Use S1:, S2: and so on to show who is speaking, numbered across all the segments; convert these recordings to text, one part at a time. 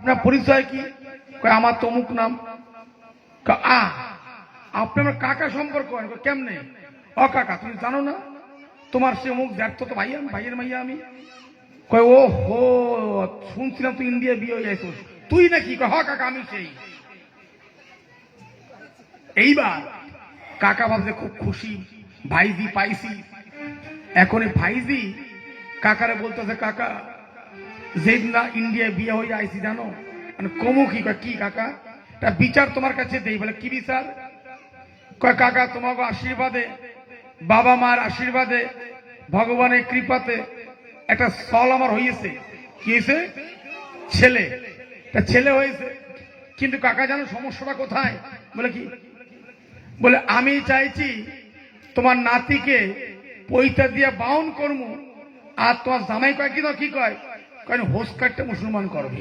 S1: আপনার পরিচয় কি? আমার তমুক নাম। আপনি আমার কাকা সম্পর্ক কেমনে? ও কাকা তুমি জানো না তোমার সে মুখ দেখতো তো ভাই, আমি ভাইয়ের মাইয়া আমি। কয় ও হো, শুনছিলাম তুই ইন্ডিয়া বিয়ে হয়ে যাইছ, তুই নাকি? হ কাকা আমি সেই। এইবার কাকা ভাবছে খুব খুশি, ভাইজি পাইছি। এখন ভাইজি কাকারে বলতেছে, কাকা যেদিন না ইন্ডিয়া বিয়ে হয়ে আইছি জানো কমু কি? কি কাকা? তা বিচার তোমার কাছে দেই। বলে কি বিচার? কয় কাকা তোমাকে আশীর্বাদে, বাবা মার আশীর্বাদে, ভগবানের কৃপাতে একটা স্থল আমার হয়েছে। কি হয়েছে? ছেলে। তা ছেলে হয়েছে, কিন্তু কাকা জানো সমস্যাটা কোথায়? বলে কি? বলে আমি চাইছি তোমার নাতিকে পৈতা দিয়ে বাউন করবো, আর তোমার জামাই কয় কি? কি কয়? হোস কাটতে মুসলমান করবে।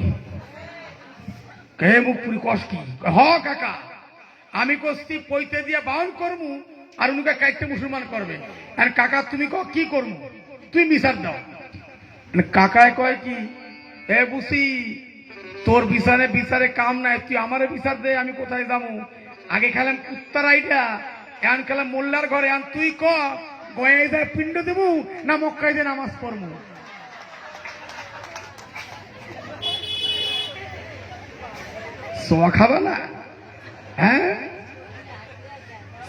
S1: কে মুখ পুরি কষ কি? হ কাকা আমি কস্তি পৈতে দিয়ে বাউন করবো, আর উনকে কাটতে মুসলমান করবে। আর কাকা তুমি কি করবো? তুমি বিচার দাও। কাকায় কয় কি, এ বুসি তোর বিচারে বিচারে কাম নাই, তুই আমারে বিচার দে, আমি কোথায় যাবো? আগে খেলাম উত্তরাইটা, এখন খেলাম মোল্লার ঘরে। এখন তুই গয়ে যায় পিণ্ড দেবো না মক্কায় যে নামাজ পড়বো? সোয়া খাবে না? হ্যাঁ,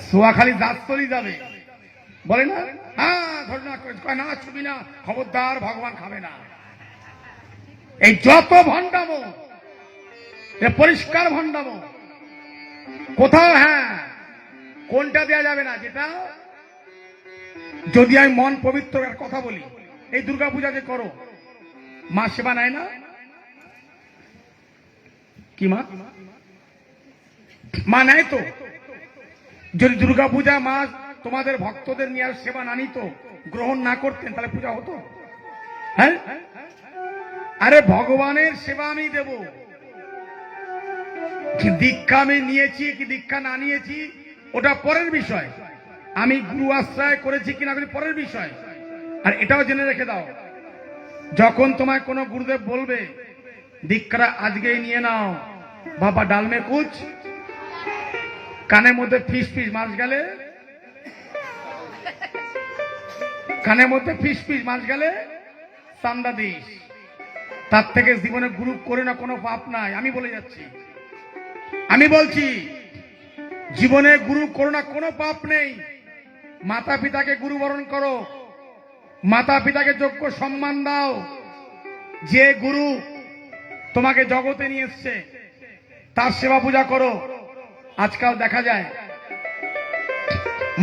S1: সোয়া খালি দাঁত তলি যাবে বলে না? হ্যাঁ ধর না, ছবি না, খবরদার, ভগবান খাবে না। এই যত ভণ্ডামো, পরিষ্কার ভণ্ডামো কোথাও। হ্যাঁ, কোনটা দেয়া যাবে না? যেটা যদি আমি মন পবিত্র কথা বলি, এই দুর্গাপূজা যে করো, মা সেবা নেয় না? কি মা? মা নেয় তো। যদি দুর্গাপূজা মা তোমাদের ভক্তদের নিয়ে সেবা না নিত, গ্রহণ না করতেন, তাহলে পূজা হতো? হ্যাঁ, আরে ভগবানের সেবা আমি দেব। দীক্ষা আমি নিয়েছি কি দীক্ষা না নিয়েছি ওটা পরের বিষয়, আমি গুরু আশ্রয় করেছি কিনা পরের বিষয়। আর এটাও জেনে রেখে দাও, যখন তোমায় কোনো গুরুদেব বলবে দীক্ষাটা আজকেই নিয়ে নাও, বাবা ডালমে কুচ, কানের মধ্যে ফিস ফিস মাছ গেলে, কানের মধ্যে ফিস ফিস মাছ গেলে চান্দা দিস। তার থেকে জীবনে গুরু করে না, কোনো পাপ নাই। আমি বলে যাচ্ছি, আমি বলছি জীবনে গুরু করো না, কোনো পাপ নেই। মাতা পিতাকে গুরু বরণ করো, মাতা পিতাকে যোগ্য সম্মান দাও। যে গুরু তোমাকে জগতে নিয়ে এসছে তার সেবা পূজা করো। আজকাল দেখা যায়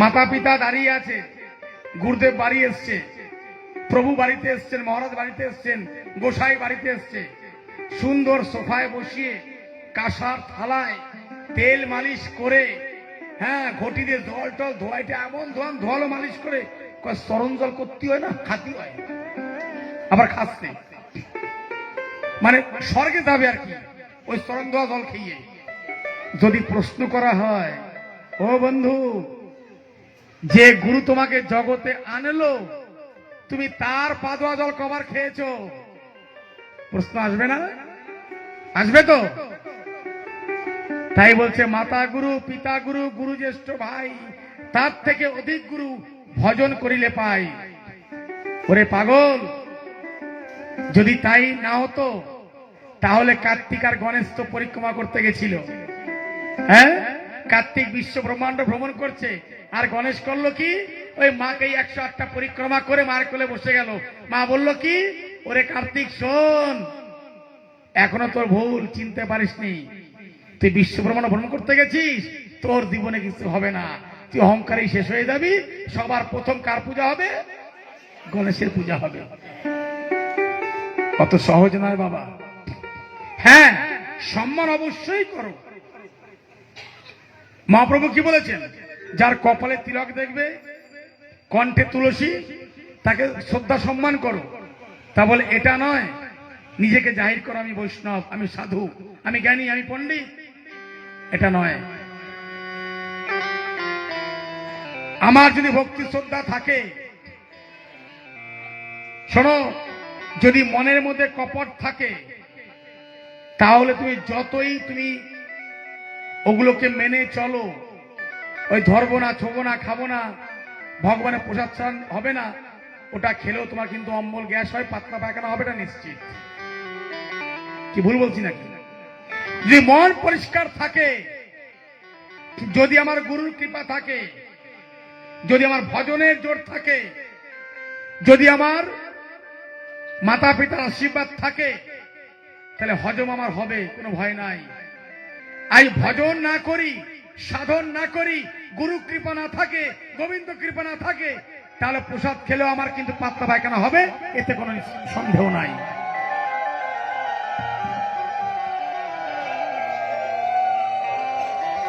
S1: মাতা পিতা দাঁড়িয়ে আছে, গুরুদেব বাড়ি এসছে, প্রভু বাড়িতে এসছেন, মহারাজ বাড়িতে এসছেন, গোসাই বাড়িতে এসছে, সুন্দর সোফায় বসিয়ে কাঁসার থালায় তেল মালিশ করে, হ্যাঁ ঘটি দিয়ে জল টল ধোয়াইতে এমন ধোয়ালো মালিশ করে, চরণ জল করতে হয় না, খাতি হয়, আবার খাচ্ছে, মানে স্বর্গে যাবে আর কি ওই চরণ ধোয়া জল খেয়ে। যদি প্রশ্ন করা হয়, ও বন্ধু, যে গুরু তোমাকে জগতে আনলো, তুমি তার পা ধোয়া জল কবার খেয়েছো? প্রশ্ন আসবে না? আসবে তো। তাই বলছে মাতা গুরু, পিতা গুরু, গুরু জ্যেষ্ঠ ভাই, তার থেকে অধিক গুরু ভজন করিলে পাই। ওরে পাগল, যদি তাই না হতো তাহলে কার্তিক আর গণেশ তো পরিক্রমা করতে গেছিল। হ্যাঁ, কার্তিক বিশ্ব ব্রহ্মাণ্ড ভ্রমণ করছে, আর গণেশ করলো কি? ওই মাকে 108টা পরিক্রমা করে মার কোলে বসে গেল। মা বলল কি, ওরে কার্তিক শোন, এখনো তোর ভুল চিনতে পারিসনি, তুই বিশ্ব ব্রহ্মাণ্ড ভ্রমণ করতে গেছিস, তোর জীবনে কিছু হবে না, তুই অহংকারেই শেষ হয়ে যাবি। সবার প্রথম কার পূজা হবে? গণেশের পূজা হবে। অত সহজ নয় বাবা। হ্যাঁ, সম্মান অবশ্যই করো। মহাপ্রভু কি বলেছেন? যার কপালে তিলক দেখবে, কণ্ঠে তুলসী, তাকে শ্রদ্ধা সম্মান করো। তা বলে এটা নয় নিজেকে জাহির করো আমি বৈষ্ণব, আমি সাধু, আমি জ্ঞানী, আমি পণ্ডিত, এটা নয়। আমার যদি ভক্তি শ্রদ্ধা থাকে, শোনো, যদি মনের মধ্যে কপট থাকে, তাহলে তুমি যতই তুমি ওগুলোকে মেনে চলো, ওই ধরবো না, ছোবো না, খাবো না, ভগবানের প্রসাদ হবে না, ওটা খেলেও তোমার কিন্তু অম্বল গ্যাস হয়, পাতলা পায়খানা হবে না নিশ্চিত। কি ভুল বলছি নাকি? যদি মন পরিষ্কার থাকে, যদি আমার গুরুর কৃপা থাকে, যদি আমার ভজনের জোর থাকে, যদি আমার মাতা পিতার আশীর্বাদ থাকে, তাহলে হজম আমার হবে, কোনো ভয় নাই। আই ভজন না করি, সাধন না করি, গুরু কৃপা না থাকে, গোবিন্দ কৃপা না থাকে, তাহলে প্রসাদ খেলেও আমার কিন্তু পাতলা পায়খানা হবে, এতে কোনো সন্দেহ নাই।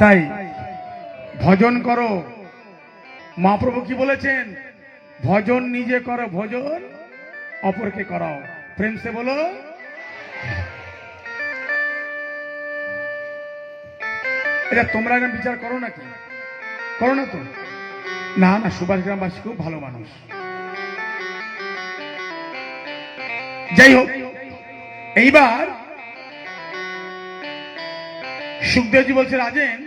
S1: তাই ভজন করো। মহাপ্রভু কি বলেছেন? ভজন নিজে করো, ভজন অপরকে করাও। প্রেম সে বলো। এটা তোমরা এখন বিচার করো নাকি? করো না তো? না না, সুভাষ গ্রামবাসী খুব ভালো মানুষ। যাই হোক, এইবার সুখদেবজি বলছে, রাজেন,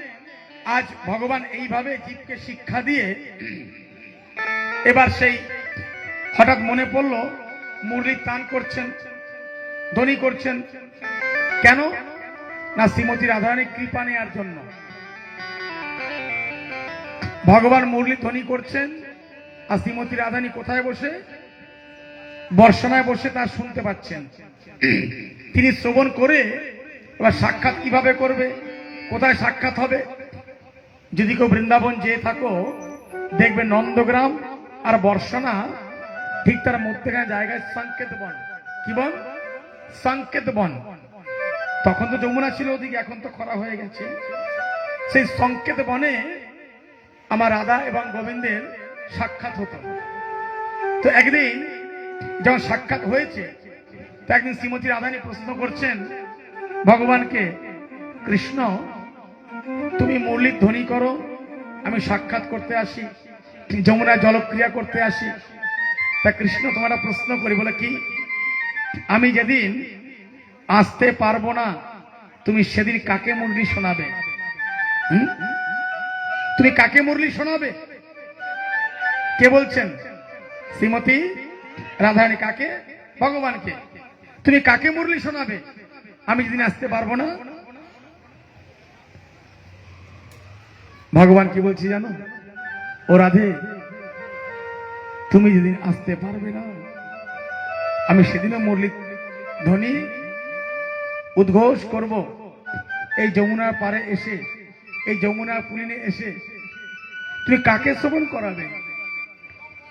S1: আজ ভগবান এইভাবে জীবকে শিক্ষা দিয়ে, এবার সেই হঠাৎ মনে পড়লো মুরলি টান করছেন, ধ্বনি করছেন। কেন? না শ্রীমতী রাধারানীর কৃপা নেওয়ার জন্য। ভগবান মুরলি ধ্বনি করছেন, আর শ্রীমতী রাধারানী কোথায় বসে? বর্ষণায় বসে তার শুনতে পাচ্ছেন। তিনি শ্রবণ করে এবার সাক্ষাৎ কিভাবে করবে, কোথায় সাক্ষাৎ হবে? যদি কেউ বৃন্দাবন যেয়ে থাকো, দেখবে নন্দগ্রাম আর বর্ষণা ঠিক তার মধ্যেখানে জায়গায় সংকেত বন। কি বন? সংকেত বন। তখন তো যমুনা ছিল ওদিকে, এখন তো খরা হয়ে গেছে। সেই সংকেত বনে আমার রাধা এবং গোবিন্দের সাক্ষাৎ হতো। তো একদিন যখন সাক্ষাৎ হয়েছে, তো একদিন শ্রীমতী রাধারানী প্রশ্ন করছেন ভগবানকে, কৃষ্ণ তুমি মুরলীর ধ্বনি করো, আমি সাক্ষাৎ করতে আসি, যমুনায় জলক্রিয়া করতে আসি। তা কৃষ্ণ তোমার প্রশ্ন করি, বলে কি? আমি যেদিন আসতে পারবো না, তুমি সেদিন কাকে মুরলি শোনাবে? তুমি কাকে মুরলি শোনাবে? কে বলছেন? শ্রীমতী রাধারানী। কাকে? ভগবানকে। তুমি কাকে মুরলি শোনাবে আমি যেদিন আসতে পারবো না? ভগবান কি বলছি জানো? ও রাধে, তুমি যেদিন আসতে পারবে না, আমি সেদিনও মুরলি ধ্বনি উদ্ঘোষ করব। এই যমুনার পারে এসে, এই যমুনার পুলিনে এসে তুমি কাকে শ্রবণ করাবে?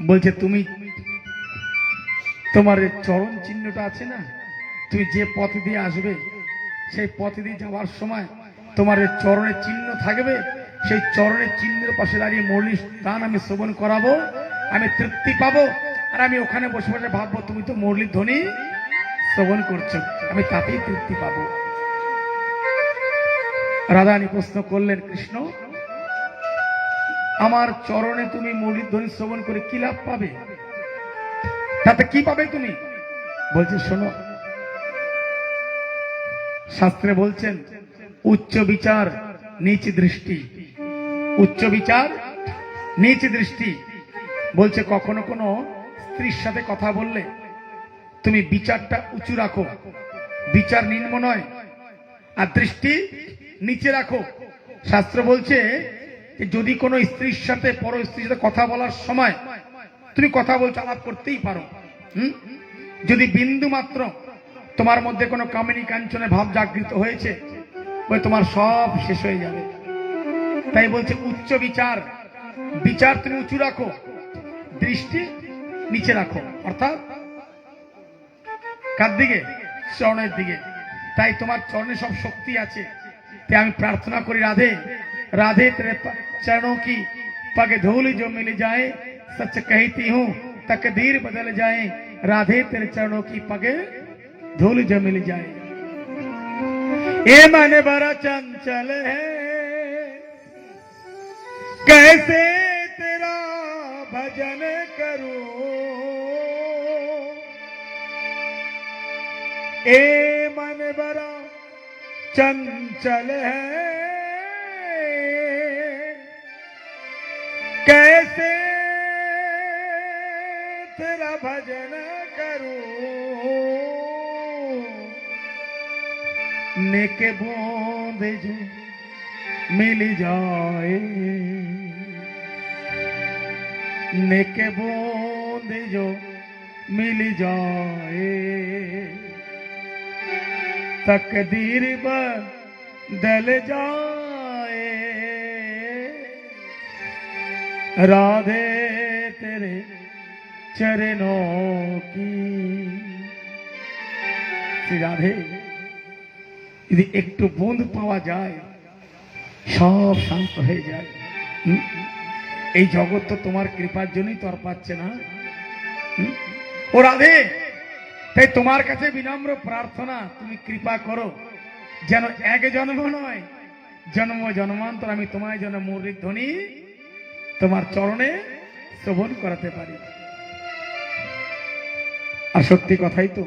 S1: বলছে, তুমি তোমার চরণ চিহ্নটা আছে না, তুমি যে পথ দিয়ে আসবে, সেই পথ দিয়ে যাওয়ার সময় তোমার চরণের চিহ্ন থাকবে, সেই চরণের চিহ্নের পাশে দাঁড়িয়ে মুরলি গান আমি শ্রবণ করাবো, আমি তৃপ্তি পাবো। আর আমি ওখানে বসে বসে ভাববো তুমি তো মুরলির ধ্বনি শ্রবণ করছো, আমি তাতেই তৃপ্তি পাবো। রাধারানী প্রশ্ন করলেন, কৃষ্ণ আমার চরণে তুমি মুরলির ধ্বনি শ্রবণ করে কি লাভ পাবে? তাতে কি পাবে তুমি? বলছে, শোনো, শাস্ত্রে বলছেন উচ্চ বিচার নিচ দৃষ্টি। উচ্চ বিচার নিচ দৃষ্টি বলছে, কখনো কোনো স্ত্রীর সাথে কথা বললে তুমি বিচারটা উঁচু রাখো, বিচার নিম্ন নয়, আর দৃষ্টি নিচে রাখো। শাস্ত্র বলছে যদি কোনো স্ত্রীর সাথে পর স্ত্রীর সাথে কথা বলার সময় তুমি কথা বলছো, আলাপ করতেই পারো, যদি বিন্দু মাত্র তোমার মধ্যে কোনো কামিনী কাঞ্চনে ভাব জাগৃত হয়েছে, ওই তোমার সব শেষ হয়ে যাবে। তাই বলছে উচ্চ বিচার, বিচার তুমি উঁচু রাখো, দৃষ্টি নিচে রাখো, অর্থাৎ কার দিকে? চরণের দিকে। তাই তোমার চরণে সব শক্তি আছে। তাই আমি প্রার্থনা করি, রাধে राधे तेरे चरणों की पग धूल जो मिल जाए, सच कहती हूँ तकदीर बदल जाए, राधे तेरे चरणों की पग धूल जो मिल जाए। ये मन बड़ा चंचल है, कैसे तेरा भजन करूं, ए मन बड़ा चंचल है कैसे तेरा भजन करूं नेके बूंद जो मिल जाए नेके बूंद जो मिल जाए तकदीर बदल जाए राधे तेरे चरणों की श्री राधे यदि একটু বুঁদ পাওয়া যায় সব শান্ত হয়ে যায় এই জগৎ তো তোমার কৃপার জন্যই তো আর পাচ্ছে না ও রাধে তাই তোমার কাছে বিনম্র প্রার্থনা তুমি কৃপা করো যেন এক জন্ম নয় জন্ম জন্মান্তর আমি তোমায় যেন মুরলীর ধ্বনি তোমার চরণে শ্রবণ করাতে পারি আর সত্যি কথাই তো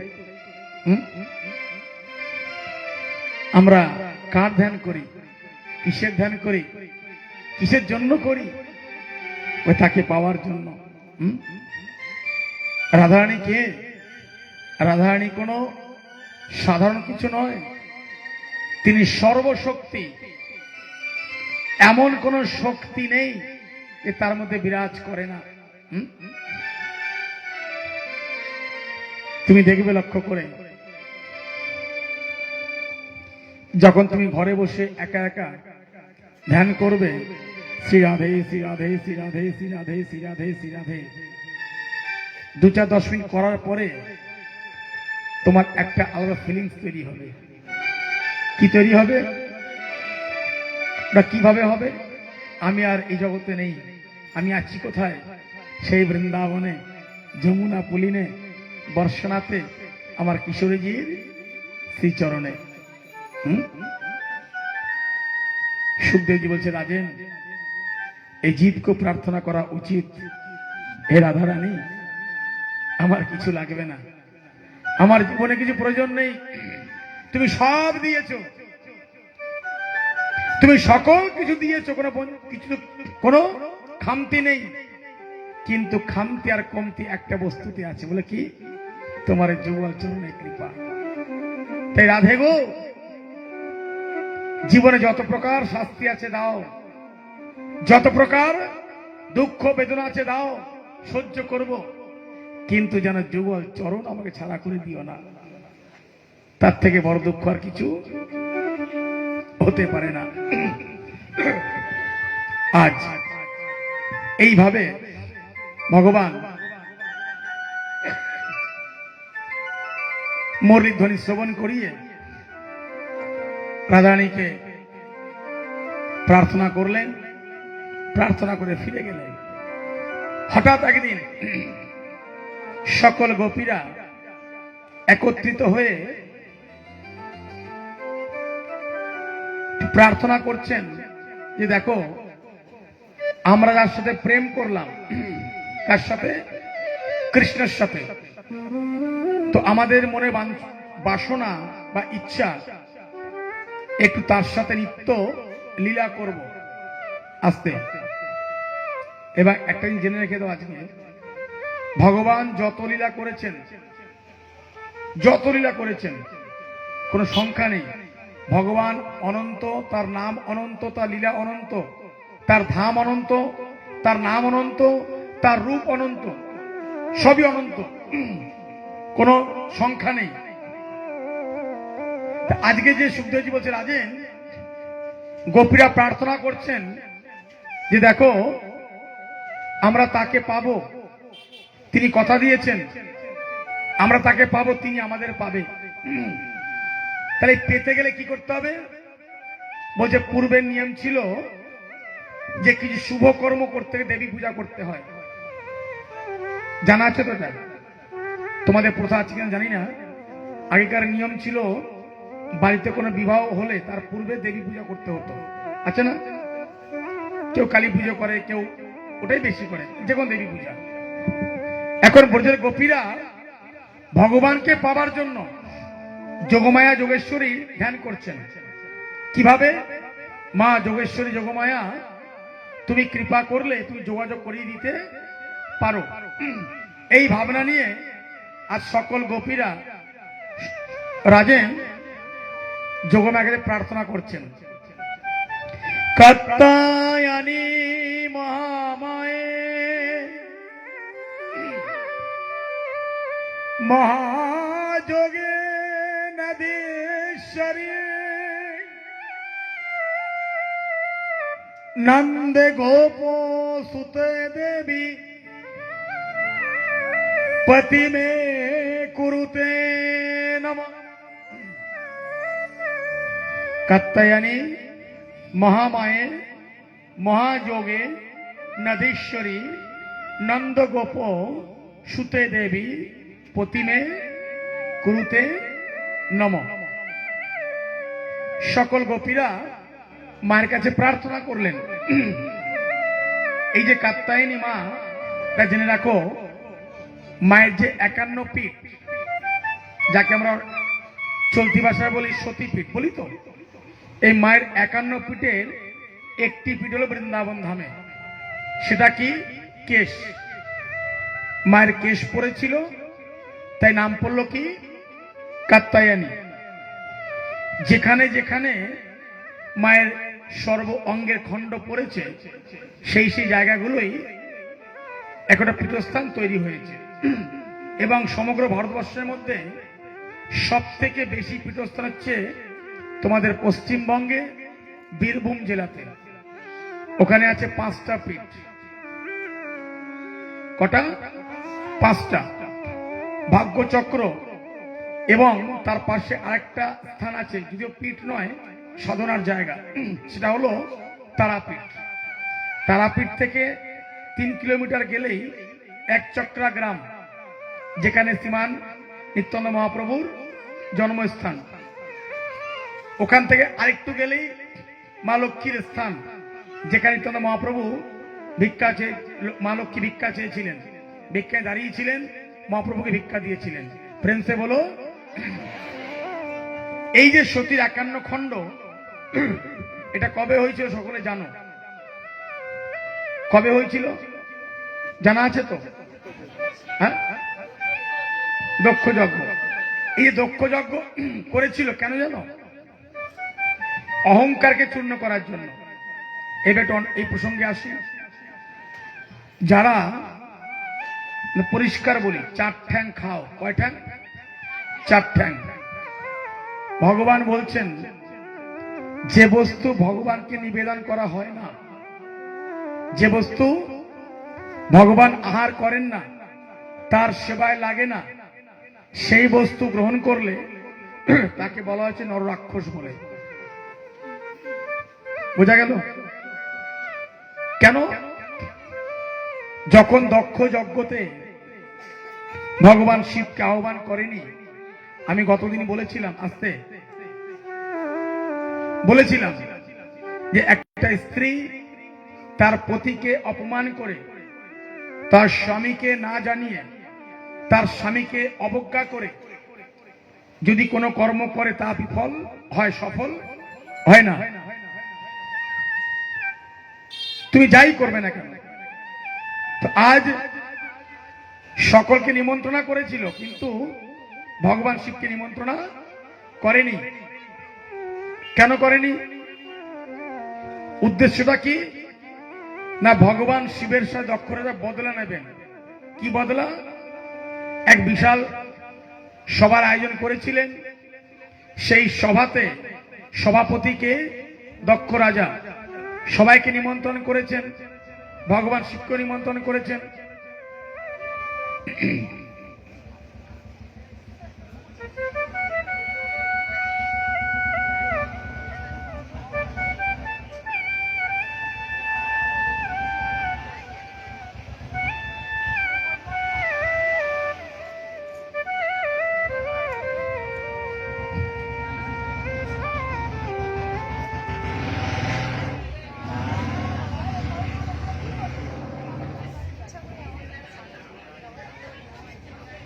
S1: আমরা কার ধ্যান করি কিসের ধ্যান করি কিসের জন্য করি ওই তাকে পাওয়ার জন্য রাধারানী কে রাধারানী কোনো সাধারণ কিছু নয় তিনি সর্বশক্তি এমন কোন শক্তি নেই যে তার মধ্যে বিরাজ করে না তুমি দেখবে লক্ষ্য করে যখন তুমি ঘরে বসে একা একা ধ্যান করবে শ্রী রাধে শ্রী রাধে শ্রী রাধে শ্রী রাধে শ্রী রাধে শ্রী রাধে 2-4-10 মিনিট করার পরে তোমার একটা আলাদা ফিলিংস তৈরি হবে কি তৈরি হবে ওটা কিভাবে হবে আমি আর এই জগতে নেই আমি আছি কোথায় সেই বৃন্দাবনে যমুনা পুলিনে বর্ষনাতে আমার কিশোরীজির শ্রীচরণে সুখদেবজি বলছে রাজেন এই জীবকে প্রার্থনা করা উচিত হে রাধারানী আমার কিছু লাগবে না আমার জীবনে কিছু প্রয়োজন নেই তুমি সব দিয়েছো তুমি সকল কিছু দিয়েছো কোনো খামতি নেই কিন্তু খামতি আর কমতি একটা বস্তুতে আছে বলে কি তোমার যুগল চরণে কৃপা তাই রাধে গো জীবনে যত প্রকার শাস্তি আছে দাও যত প্রকার দুঃখ বেদনা আছে দাও সহ্য করব কিন্তু যেন যুগল চরণ আমাকে ছাড়া করে দিও না তার থেকে বড় দুঃখ আর কিছু হতে পারে না আজ এইভাবে ভগবান মুরলীর ধ্বনি শ্রবণ করিয়ে রাধারানীকে প্রার্থনা করলেন প্রার্থনা করে ফিরে গেলেন হঠাৎ একদিন সকল গোপীরা একত্রিত হয়ে প্রার্থনা করছেন যে দেখো আমরা যার সাথে প্রেম করলাম কার সাথে কৃষ্ণের সাথে তো আমাদের মনে বাসনা বা ইচ্ছা একটু তার সাথে নিত্য লীলা করব আস্তে এবার একটা জিনিস জেনে রেখে দাও আজকে ভগবান যত লীলা করেছেন কোনো সংখ্যা নেই ভগবান অনন্ত তার নাম অনন্ত তার লীলা অনন্ত তার ধাম অনন্ত তার নাম অনন্ত তার রূপ অনন্ত সবই অনন্ত কোনো সংখ্যা নেই আজকে যে সুখদেবজি বলছে রাজেন গোপীরা প্রার্থনা করছেন যে দেখো আমরা তাকে পাবো তিনি কথা দিয়েছেন আমরা তাকে পাবো তিনি আমাদের পাবে তাহলে পেতে গেলে কি করতে হবে বলছে পূর্বের নিয়ম ছিল যে কিছু শুভ কর্ম করতে দেবী পূজা করতে হয় জানা আছে তো তোমাদের প্রথা আছে কিনা জানি না আগেকার নিয়ম ছিল বাড়িতে কোনো বিবাহ হলে তার পূর্বে দেবী পূজা করতে হতো আছে না কেউ কালী পুজো করে কেউ ওটাই বেশি করে যে কোনো দেবী পূজা এখন ব্রজের গোপীরা ভগবানকে পাবার জন্য যোগমায়া যোগেশ্বরী ধ্যান করছেন কিভাবে? মা যোগেশ্বরী যোগমায়া তুমি কৃপা করলে তুমি যোগাযোগ করিয়ে দিতে পারো। এই ভাবনা নিয়ে আজ সকল গোপীরা রাজেন যোগমায়াকে প্রার্থনা করছেন। কাত্যায়নী মহামায়ে মহাযোগে নদীশ্বরী নন্দে গোপ সুতে দেবী पति में कुरुते नमः। कात्यायनी महामाये महायोगे नदीश्वरी नंद गोप सुते देवी पति में कुरुते नमः। सकल गोपीरा माয়ের কাছে প্রার্থনা করলেন। এই যে কাত্যায়নী মা, তা জেনে রাখো, মায়ের যে 51 পীঠ, যাকে আমরা চলতি ভাষায় বলি সতীপীঠ বলি, তো এই মায়ের 51 পীঠের একটি পীঠ হল বৃন্দাবন ধামে। সেটা কি? কেশ। মায়ের কেশ পড়েছিল, তাই নাম পড়লো কি? কাত্যায়নী। যেখানে যেখানে মায়ের সর্ব অঙ্গের খণ্ড পড়েছে সেই সেই জায়গাগুলোই একটা পীঠস্থান তৈরি হয়েছে। এবং সমগ্র ভারতবর্ষের মধ্যে সব থেকে বেশি পীঠস্থান হচ্ছে তোমাদের পশ্চিমবঙ্গে বীরভূম জেলাতে। ওখানে আছে 5টা পীঠ। কটা? 5টা। ভাগ্যচক্র এবং তার পাশে আরেকটা স্থান আছে, যদিও পীঠ নয়, সাধনার জায়গা, সেটা হলো তারাপীঠ। তারাপীঠ থেকে 3 কিলোমিটার গেলেই একচক্রা গ্রাম, যেখানে শ্রীমান নিত্যানন্দ মহাপ্রভুর জন্মস্থান। ওখান থেকে আরেকটু গেলেই মা লক্ষ্মীর স্থান, যেখানে নিত্যানন্দ মহাপ্রভু মা লক্ষ্মী ভিক্ষা চেয়েছিলেন, ভিক্ষায় দাঁড়িয়েছিলেন, মহাপ্রভুকে ভিক্ষা দিয়েছিলেন। ফ্রেন্সে বলো। এই যে সতীর 51 খণ্ড, এটা কবে হয়েছিল সকলে জানো? কবে হয়েছিল জানা আছে তো? হ্যাঁ, দক্ষ যজ্ঞ। এই দক্ষ যজ্ঞ করেছিল কেন জানো? অহংকারকে চূর্ণ করার জন্য। এই প্রসঙ্গে আসি। যারা পরিষ্কার বলি, 4 ঠ্যাং খাও। কয় ঠ্যাং? 4 ঠ্যাং। ভগবান বলছেন, যে বস্তু ভগবানকে নিবেদন করা হয় না, যে বস্তু ভগবান আহার করেন না, তার সেবায় লাগে না, সেই বস্তু গ্রহণ করলে তাকে বলা হয়েছে নররাক্ষস বলে। বোঝা গেল? কেন? যখন দক্ষ যজ্ঞতে ভগবান শিবকে আহ্বান করেনি, আমি গতদিন বলেছিলাম, আসতে বলেছিলাম যে একটা স্ত্রী তার পতিকে অপমান করে, তার স্বামীকে না জানিয়ে, তার স্বামীকে অবজ্ঞা করে যদি কোনো কর্ম করে, তা বিফল হয়, সফল হয় না। তুমি যাই করবে না কেন। তো আজ সকলকে নিমন্ত্রণা করেছিল, কিন্তু ভগবান শিবকে নিমন্ত্রণা করেনি। কেন করেনি? উদ্দেশ্যটা কি? না, ভগবান শিবের সাথে দক্ষ রাজা বদলা নেবেন। কি বদলা? এক বিশাল সভার আয়োজন করেছিলেন। সেই সভাতে সভাপতিকে দক্ষ রাজা, সবাইকে নিমন্ত্রণ করেছেন, ভগবান শিবকে নিমন্ত্রণ করেছেন।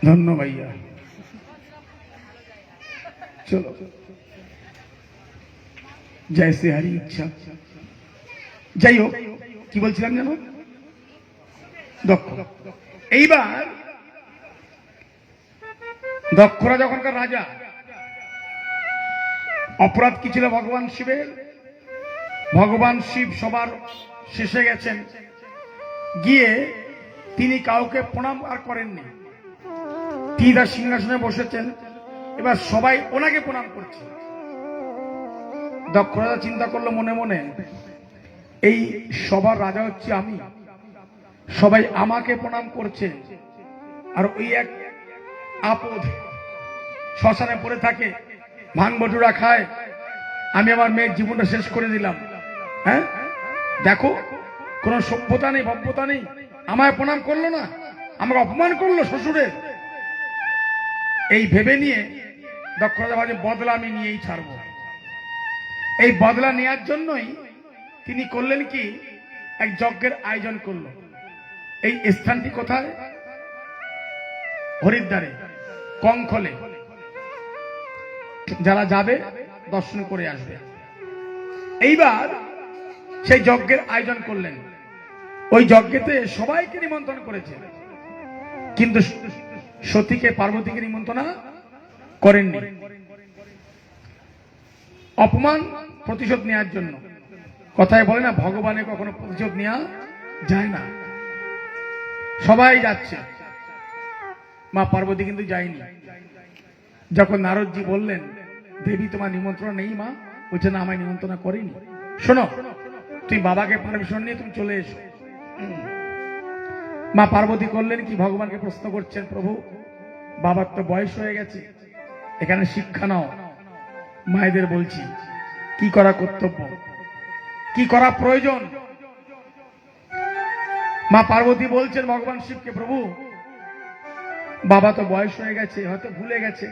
S1: ধন্য ভাইয়া, চলো। জয়সে হারি ইচ্ছা। যাই হোক, কি বলছিলাম জানো? দক্ষ। এইবার দক্ষরা যখনকার রাজা, অপরাধ কি ছিল ভগবান শিবের? ভগবান শিব সবার শেষে গেছেন, গিয়ে তিনি কাউকে প্রণাম আর করেননি। তিনি তার সিংহাসনে বসেছেন, এবার সবাই ওনাকে প্রণাম করছে। দক্ষ রাজা চিন্তা করলো মনে মনে, এই সবার রাজা হচ্ছে আমি, সবাই আমাকে প্রণাম করছে, আর ওই এক আপদ শ্মশানে পড়ে থাকে, ভাঙ বটুরা খায়, আমি আমার মেয়ের জীবনটা শেষ করে দিলাম। হ্যাঁ, দেখো কোনো সভ্যতা নেই, ভব্যতা নেই, আমায় প্রণাম করলো না, আমাকে অপমান করলো শ্বশুরের। এই ভেবে নিয়ে দক্ষ রাজা ভাবে বদলা আমি নিয়েই ছাড়বো। এই বদলা নেওয়ার জন্যই তিনি করলেন কি, এক যজ্ঞের আয়োজন করলো। এই স্থানটি কোথায়? হরিদ্বারে, কঙ্খলে। যারা যাবে দর্শন করে আসবে। এইবার সেই যজ্ঞের আয়োজন করলেন। ওই যজ্ঞেতে সবাইকে নিমন্ত্রণ করেছে, কিন্তু সতীকে, পার্বতীকে নিমন্ত্রণ করেননি। অপমান প্রতিশোধ নেওয়ার জন্য। কথায় বলে না, ভগবানের কখনো প্রতিশোধ নেওয়া যায় না। সবাই যাচ্ছে, মা পার্বতী কিন্তু যায়নি। যখন নারদজি বললেন, দেবী তোমার নিমন্ত্রণ নেই মা, বলছে না, আমায় নিমন্ত্রণ করেনি। শোনো, তুমি বাবাকে পারমিশন নিয়ে তুমি চলে এসো। মা পার্বতী করলেন কি, ভগবানকে প্রশ্ন করছেন, প্রভু বাবার তো বয়স হয়ে গেছে, এখানে শিক্ষা নাও। মায়েদের বলছি কি করা কর্তব্য, কি করা প্রয়োজন। মা পার্বতী বলছেন ভগবান শিবকে, প্রভু বাবা তো বয়স হয়ে গেছে, হয়তো ভুলে গেছে,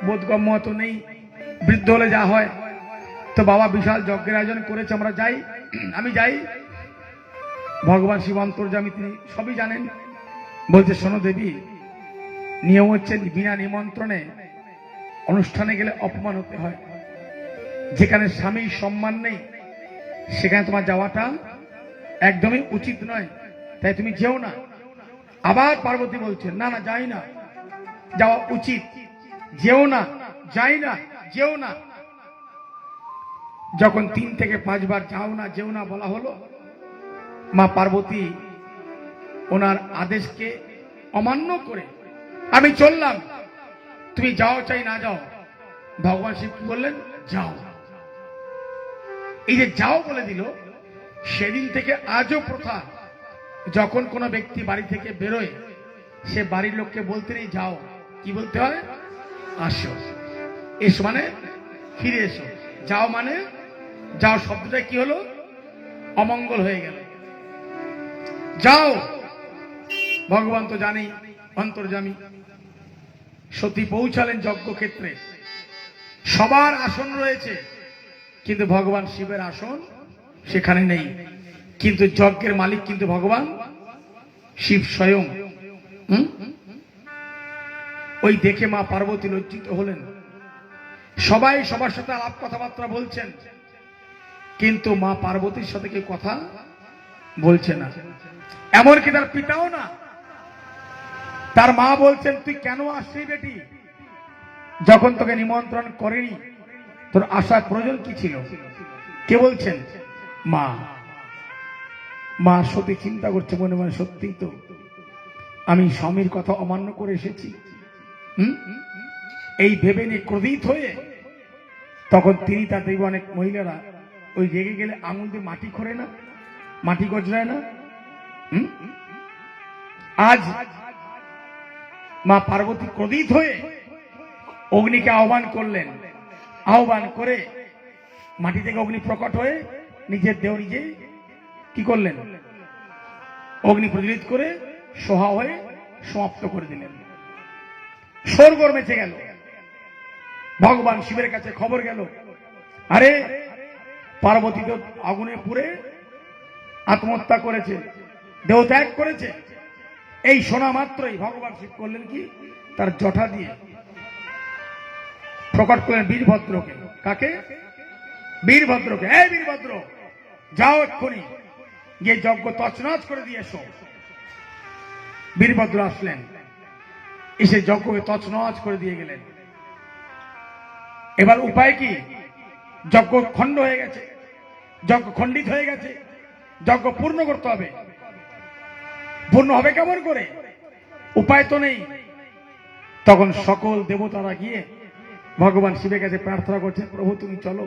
S1: বোধগম্য তো নেই, বৃদ্ধ হলে যা হয়। তো বাবা বিশাল যজ্ঞের আয়োজন করেছে, আমরা যাই, আমি যাই। ভগবান শিব অন্তর্যামী, তিনি সবই জানেন। বলছে, শোনো দেবী, নিয়ম হচ্ছে বিনা নিমন্ত্রণে অনুষ্ঠানে গেলে অপমান হতে হয়। যেখানে স্বামীর সম্মান নেই সেখানে তোমার যাওয়াটা একদমই উচিত নয়, তাই তুমি যেও না। আবার পার্বতী বলছেন, না না, যাই না, যাওয়া উচিত, যেও না, যাই না, যেও না। যখন 3 থেকে 5 বার যাও না, যেও না বলা হলো, মা পার্বতী ওনার আদেশকে অমান্য করে, আমি চললাম, তুমি যাও চাই না যাও। ভগবান শিব কি বললেন, যাও। এই যে যাও বলে দিল, সেদিন থেকে আজও প্রথা, যখন কোনো ব্যক্তি বাড়ি থেকে বেরোয়, সে বাড়ির লোককে বলতে নেই যাও, কি বলতে হয়, আসো। এসো মানে ফিরে এসো, যাও মানে যাও। শব্দটা কি হলো, অমঙ্গল হয়ে গেল। যাও। ভগবান তো জানেই অন্তর্যামী। সতী পৌঁছালেন যজ্ঞক্ষেত্রে, সবার আসন রয়েছে, কিন্তু ভগবান শিবের আসন সেখানে নেই। কিন্তু যজ্ঞের মালিক কিন্তু ভগবান শিব স্বয়ং। ওই দেখে মা পার্বতী লজ্জিত হলেন। সবাই সবার সাথে আলাপ কথাবার্তা বলছেন, কিন্তু মা পার্বতীর সাথে কেউ কথা বলছে না। এমনকি তার পিতাও না। তার মা বলছেন, তুই কেন আসলি বেটি, যখন তোকে নিমন্ত্রণ করেনি, তোর আসার প্রয়োজন কি ছিল? কে বলছেন? মা। মা সতী চিন্তা করছে মনে মনে, সত্যি তো আমি স্বামীর কথা অমান্য করে এসেছি। এই ভেবে নিয়ে ক্রোধিত হয়ে তখন তিনি, তার দেখবে অনেক মহিলারা ওই রেগে গেলে আঙুল দিয়ে মাটি খোরে না, মাটি গজরায় না। আজ মা পার্বতী ক্রোধিত হয়ে অগ্নিকে আহ্বান করলেন। আহ্বান করে মাটি থেকে অগ্নি প্রকট হয়ে নিজের দেহ নিজে কি করলেন, অগ্নি প্রজ্বলিত করে সোহা হয়ে সমাপ্ত করে দিলেন। সরগর মেচে গেল। ভগবান শিবের কাছে খবর গেল, আরে পার্বতী তো আগুনে পুড়ে আত্মহত্যা করেছে, দেহ ত্যাগ করেছে। এই শোনা মাত্রই ভগবান শিব করলেন কি, তার জটা দিয়ে প্রকট করলেন বীরভদ্রকে। কাকে? বীরভদ্রকে, এই বীরভদ্র যাও এক্ষুনি গিয়ে যজ্ঞ তছনছ করে দিয়ে এসো। বীরভদ্র আসলেন, এসে যজ্ঞকে তছনছ করে দিয়ে গেলেন। এবার উপায় কি? যজ্ঞ খণ্ড হয়ে গেছে, যজ্ঞ খণ্ডিত হয়ে গেছে, যজ্ঞ পূর্ণ করতে হবে। পূর্ণ হবে কেমন করে? উপায় তো নেই। তখন সকল দেবতারা গিয়ে ভগবান শিবের কাছে প্রার্থনা করছে, প্রভু তুমি চলো,